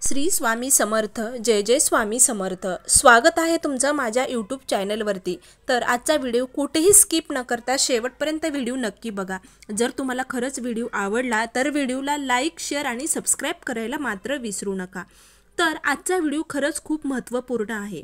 श्री स्वामी समर्थ। जय जय स्वामी समर्थ। स्वागत आहे तुमचं माझ्या यूट्यूब चॅनलवरती। तर आजचा व्हिडिओ कुठेही स्किप न करता शेवटपर्यंत व्हिडिओ नक्की बघा। जर तुम्हाला खरंच व्हिडिओ आवडला तर व्हिडिओला लाईक, शेअर आणि सबस्क्राईब करायला मात्र विसरू नका। तर आजचा व्हिडिओ खरंच खूप महत्त्वपूर्ण आहे।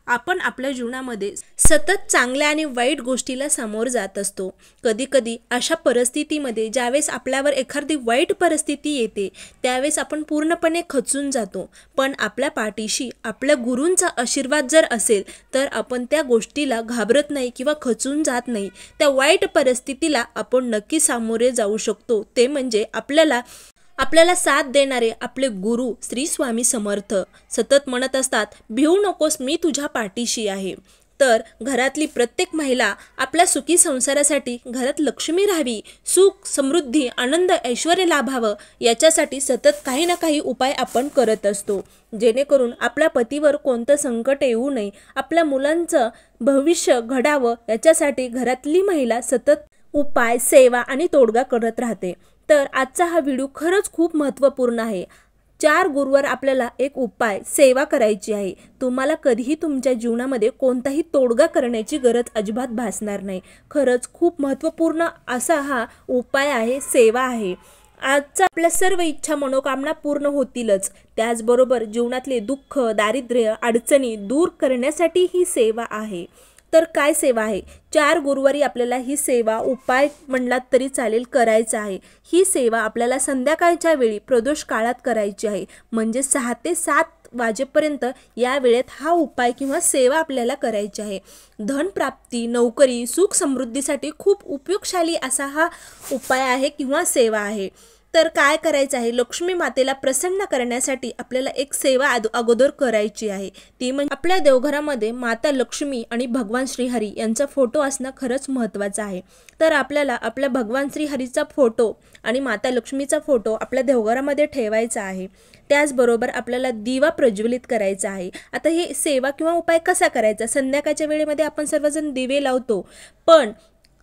आपण आपल्या जीवनामध्ये सतत चांगल्या आणि वाईट गोष्टीला सामोर जात असतो। कधी कधी अशा परिस्थितीमध्ये ज्यावेळेस आपल्यावर एखादी वाईट परिस्थिती येते त्यावेळेस आपण पूर्णपणे खचून जातो, पण आपल्या पाठीशी आपल्या गुरूंचा आशीर्वाद जर असेल तर आपण त्या गोष्टीला घाबरत नाही किंवा खचून जात नाही। त्या वाईट परिस्थितीला आपण नक्की सामोरे जाऊ शकतो। ते म्हणजे आपल्याला साथ देणारे आपले गुरु श्री स्वामी समर्थ सतत म्हणत असतात, भिवू नकोस, मी तुझ्या पाठीशी आहे। तर घरातली प्रत्येक महिला आपल्या सुखी संसारासाठी, घरात लक्ष्मी राहावी, सुख समृद्धी आनंद ऐश्वर्य लाभावं याच्यासाठी सतत काही ना काही उपाय आपण करत असतो, जेणेकरून आपल्या पतीवर कोणतं संकट येऊ नये, आपल्या मुलांचं भविष्य घडावं याच्यासाठी घरातली महिला सतत उपाय, सेवा आणि तोडगा करत राहते। तर आजचा हा व्हिडिओ खरंच खूप महत्त्वपूर्ण आहे। 4 गुरुवार आपल्याला एक उपाय, सेवा करायची आहे। तुम्हाला कधीही तुमच्या जीवनामध्ये कोणताही तोडगा करण्याची गरज अजिबात भासणार नाही। खरंच खूप महत्त्वपूर्ण असा हा उपाय आहे, सेवा आहे। आजच्या आपल्या सर्व इच्छा मनोकामना पूर्ण होतीलच, त्याचबरोबर जीवनातले दुःख, दारिद्र्य, अडचणी दूर करण्यासाठी ही सेवा आहे। तर काय सेवा आहे? 4 गुरुवारी आपल्याला ही सेवा, उपाय म्हणलात तरी चालेल, करायचा आहे। ही सेवा आपल्याला संध्याकाळच्या वेळी प्रदोष काळात करायची आहे, म्हणजे 6 ते 7 वाजेपर्यंत या वेळेत हा उपाय किंवा सेवा आपल्याला करायची आहे। धनप्राप्ती, नोकरी, सुख समृद्धीसाठी खूप उपयोगशाली असा हा उपाय आहे किंवा सेवा आहे। तर काय करायचं आहे? लक्ष्मी मातेला प्रसन्न करण्यासाठी आपल्याला एक सेवा अगोदर करायची आहे। ती म्हणजे आपल्या देवघरामध्ये माता लक्ष्मी आणि भगवान श्रीहरी यांचा फोटो असणं खरंच महत्त्वाचं आहे। तर आपल्याला आपल्या भगवान श्रीहरीचा फोटो आणि माता लक्ष्मीचा फोटो आपल्या देवघरामध्ये ठेवायचा आहे। त्याचबरोबर आपल्याला दिवा प्रज्वलित करायचा आहे। आता हे सेवा किंवा उपाय कसा करायचा? संध्याकाळच्या वेळेमध्ये आपण सर्वजण दिवे लावतो, पण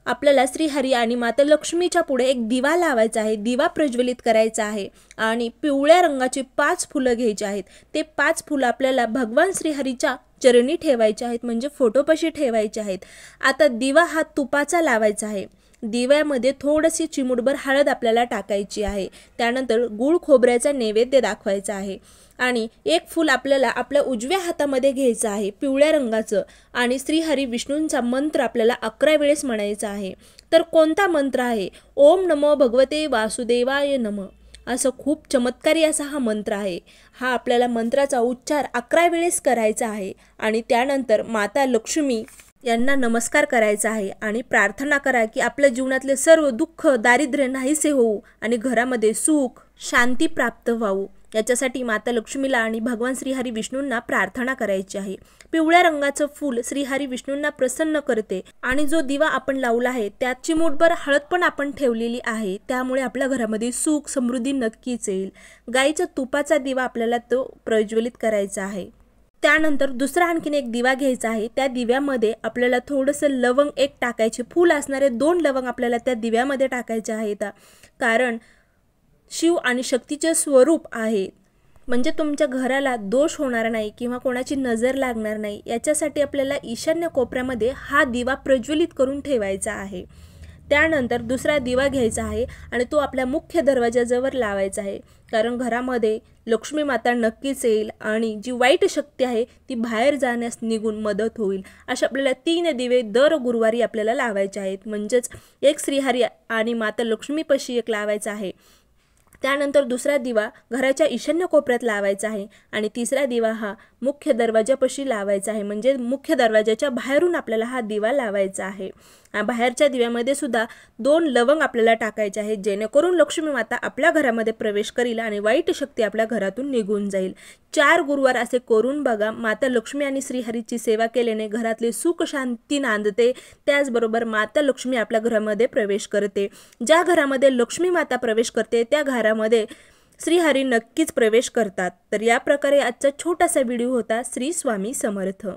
आपल्याला श्रीहरी आणि माता लक्ष्मीच्या पुढे एक दिवा लावायचा आहे, दिवा प्रज्वलित करायचा आहे आणि पिवळ्या रंगाची 5 फुलं घ्यायची आहेत। ते 5 फुलं आपल्याला भगवान श्रीहरीच्या चरणी ठेवायचे आहेत, म्हणजे फोटोपाशी ठेवायचे आहेत। आता दिवा हा तुपाचा लावायचा आहे। दिव्यामध्ये थोडीशी चिमूटभर हळद आपल्याला टाकायची आहे। त्यानंतर गूळ खोबऱ्याचा नैवेद्य दाखवायचा आहे आणि एक फूल आपल्याला आपल्या उजव्या हातामध्ये घ्यायचं आहे, पिवळ्या रंगाचं, आणि श्रीहरी विष्णूंचा मंत्र आपल्याला 11 वेळेस म्हणायचा आहे। तर कोणता मंत्र आहे? ओम नमो भगवते वासुदेवाय नमः, असं खूप चमत्कारी असा हा मंत्र आहे। हा आपल्याला मंत्राचा उच्चार 11 वेळेस करायचा आहे आणि त्यानंतर माता लक्ष्मी यांना नमस्कार करायचा आहे आणि प्रार्थना करा की आपल्या जीवनातले सर्व दुःख, दारिद्र्य नाहीसे होऊ आणि घरामध्ये सुख शांती प्राप्त व्हावं। याच्यासाठी माता लक्ष्मीला आणि भगवान श्रीहरी विष्णूंना प्रार्थना करायची आहे। पिवळ्या रंगाचं फूल श्रीहरी विष्णूंना प्रसन्न करते आणि जो दिवा आपण लावला आहे त्यात चिमूटभर हळद पण आपण ठेवलेली आहे, त्यामुळे आपल्या घरामध्ये सुख समृद्धी नक्कीच येईल। गाईच्या तुपाचा दिवा आपल्याला तो प्रज्वलित करायचा आहे। त्यानंतर दुसरा आणखीन एक दिवा घ्यायचा आहे। त्या दिव्यामध्ये आपल्याला थोडंसं लवंग एक टाकायचे, फूल असणारे 2 लवंग आपल्याला त्या दिव्यामध्ये टाकायचे आहेत, कारण शिव आणि शक्तीचे स्वरूप आहे, म्हणजे तुमच्या घराला दोष होणार नाही किंवा कोणाची नजर लागणार नाही याच्यासाठी आपल्याला ईशान्य कोपऱ्यामध्ये हा दिवा प्रज्वलित करून ठेवायचा आहे। त्यानंतर दुसरा दिवा घ्यायचा आहे आणि तो आपल्या मुख्य दरवाजाजवळ लावायचा आहे, कारण घरामध्ये लक्ष्मी माता नक्कीच येईल आणि जी वाईट शक्ती आहे ती बाहेर जाण्यास निघून मदत होईल। अशा आपल्याला 3 दिवे दर गुरुवारी आपल्याला लावायचे आहेत, म्हणजेच एक श्रीहरी आणि माता लक्ष्मीपाशी एक लावायचा आहे। त्यानंतर दुसरा दिवा घराच्या ईशान्य कोपऱ्यात लावायचा आहे आणि तिसरा दिवा हा मुख्य दरवाजापाशी लावायचा आहे, म्हणजे मुख्य दरवाजाच्या बाहेरून आपल्याला हा दिवा लावायचा आहे। बाहेरच्या दिव्यामध्ये सुद्धा 2 लवंग आपल्याला टाकायचे आहेत, जेणेकरून लक्ष्मी माता आपल्या घरामध्ये प्रवेश करील आणि वाईट शक्ती आपल्या घरातून निघून जाईल। 4 गुरुवार असे करून बघा। माता लक्ष्मी आणि श्रीहरीची सेवा केल्याने घरातले सुख शांती नांदते, त्याचबरोबर माता लक्ष्मी आपल्या घरामध्ये प्रवेश करते। ज्या घरामध्ये लक्ष्मी माता प्रवेश करते त्या घरामध्ये श्रीहरी नक्कीच प्रवेश करतात। तर या प्रकारे आजचा छोटासा व्हिडिओ होता। श्री स्वामी समर्थ।